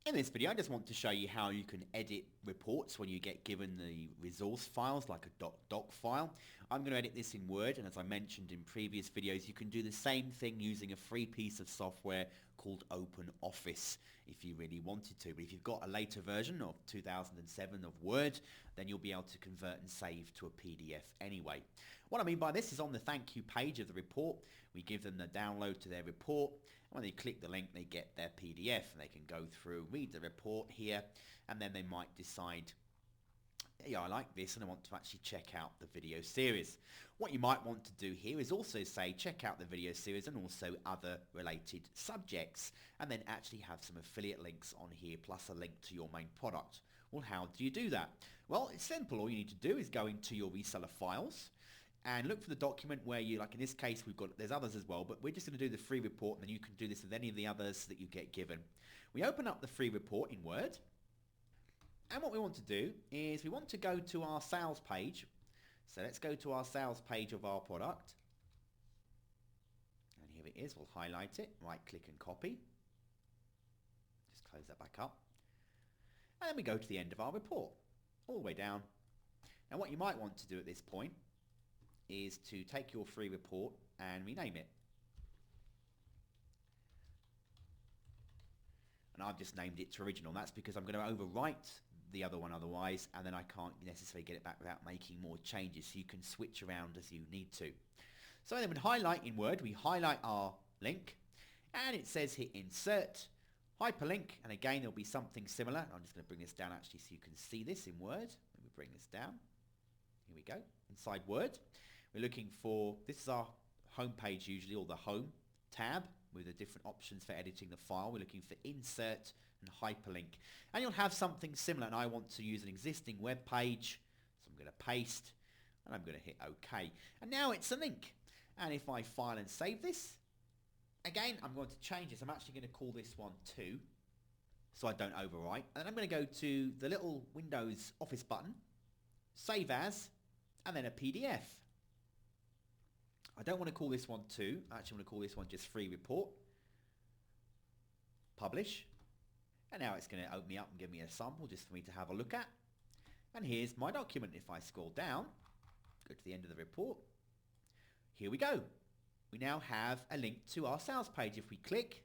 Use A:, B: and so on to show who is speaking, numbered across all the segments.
A: In this video, I just want to show you how you can edit reports when you get given the resource files like a doc file. I'm going to edit this in Word, and as I mentioned in previous videos, you can do the same thing using a free piece of software called OpenOffice if you really wanted to. But if you've got a later version of 2007 of Word, then you'll be able to convert and save to a PDF anyway. What I mean by this is on the thank you page of the report, we give them the download to their report, and when they click the link, they get their PDF, and they can go through, read the report here, and then they might decide, yeah, I like this and I want to actually check out the video series. What you might want to do here is also say check out the video series and also other related subjects, and then actually have some affiliate links on here plus a link to your main product. Well, how do you do that? Well, it's simple. All you need to do is go into your reseller files and look for the document where you, like in this case, there's others as well, but we're just going to do the free report, and then you can do this with any of the others that you get given. We open up the free report in Word, and what we want to do is we want to go to our sales page. So let's go to our sales page of our product. And here it is. We'll highlight it, right click and copy. Just close that back up. And then we go to the end of our report, all the way down. Now what you might want to do at this point is to take your free report and rename it. And I've just named it to original. That's because I'm going to overwrite the other one otherwise, and then I can't necessarily get it back without making more changes, so you can switch around as you need to. So then with highlight in Word, we highlight our link, and it says here insert, hyperlink, and again there'll be something similar. I'm just going to bring this down actually so you can see this in Word. Let me bring this down. Here we go. Inside Word, we're looking for, this is our home page usually, or the home tab with the different options for editing the file. We're looking for insert and hyperlink, and you'll have something similar, and I want to use an existing web page, so I'm going to paste and I'm going to hit OK, and now it's a link. And if I file and save this, again I'm going to change this. I'm actually going to call this one 2 so I don't overwrite, and I'm going to go to the little Windows Office button, save as, and then a PDF. I don't want to call this one 2. I actually want to call this one just free report. Publish. And now it's going to open me up and give me a sample just for me to have a look at. And here's my document. If I scroll down, go to the end of the report, here we go. We now have a link to our sales page. If we click,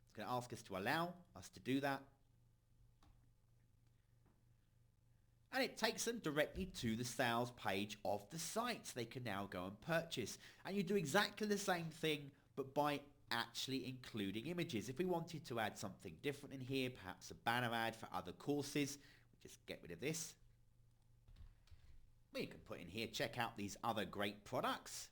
A: it's going to ask us to allow us to do that. And it takes them directly to the sales page of the site. So they can now go and purchase. And you do exactly the same thing, but by actually including images. If we wanted to add something different in here, perhaps a banner ad for other courses, we just get rid of this. We can put in here, check out these other great products.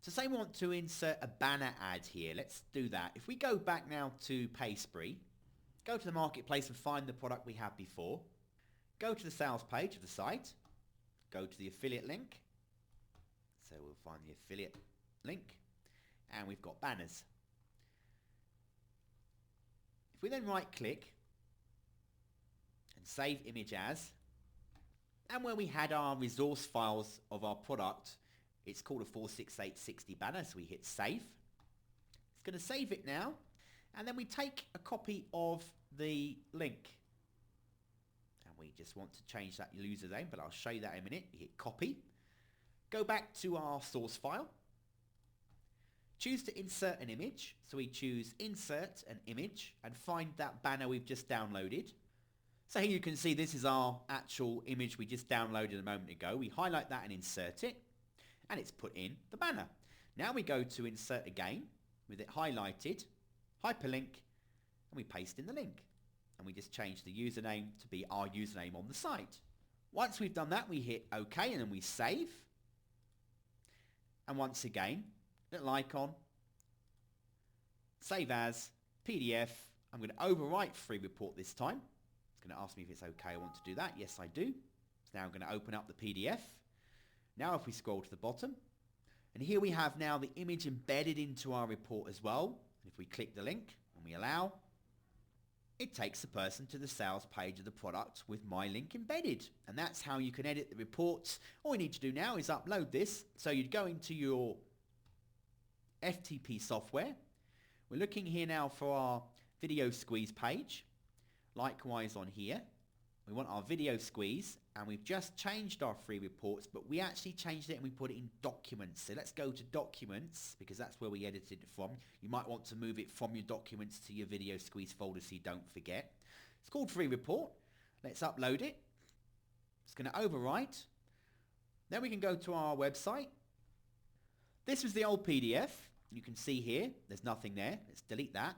A: So say we want to insert a banner ad here. Let's do that. If we go back now to PaySpree, go to the marketplace and find the product we had before. Go to the sales page of the site, go to the affiliate link, so we'll find the affiliate link, and we've got banners. If we then right click and save image as, and where we had our resource files of our product, it's called a 46860 banner, so we hit save. It's going to save it now, and then we take a copy of the link. And we just want to change that user name, but I'll show you that in a minute. We hit copy. Go back to our source file. Choose to insert an image. So we choose insert an image and find that banner we've just downloaded. So here you can see this is our actual image we just downloaded a moment ago. We highlight that and insert it, and it's put in the banner. Now we go to insert again with it highlighted, hyperlink, and we paste in the link. And we just change the username to be our username on the site. Once we've done that, we hit OK, and then we save. And once again, little icon, save as, PDF. I'm going to overwrite free report this time. It's going to ask me if it's OK. I want to do that. Yes, I do. So now I'm going to open up the PDF. Now if we scroll to the bottom, and here we have now the image embedded into our report as well. And if we click the link and we allow, it takes the person to the sales page of the product with my link embedded. And that's how you can edit the reports. All you need to do now is upload this. So you'd go into your FTP software. We're looking here now for our video squeeze page. Likewise on here, we want our video squeeze, and we've just changed our free reports, but we actually changed it and we put it in documents. So let's go to documents, because that's where we edited it from. You might want to move it from your documents to your video squeeze folder so you don't forget. It's called free report. Let's upload it. It's going to overwrite. Then we can go to our website. This was the old PDF. You can see here, there's nothing there. Let's delete that.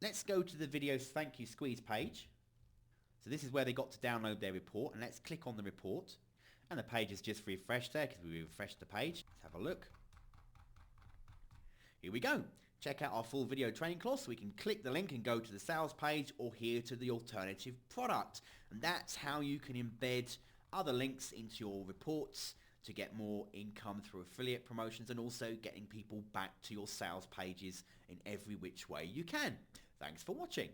A: Let's go to the video thank you squeeze page. So this is where they got to download their report, and let's click on the report. And the page is just refreshed there because we refreshed the page. Let's have a look. Here we go. Check out our full video training course. So we can click the link and go to the sales page or here to the alternative product. And that's how you can embed other links into your reports to get more income through affiliate promotions and also getting people back to your sales pages in every which way you can. Thanks for watching.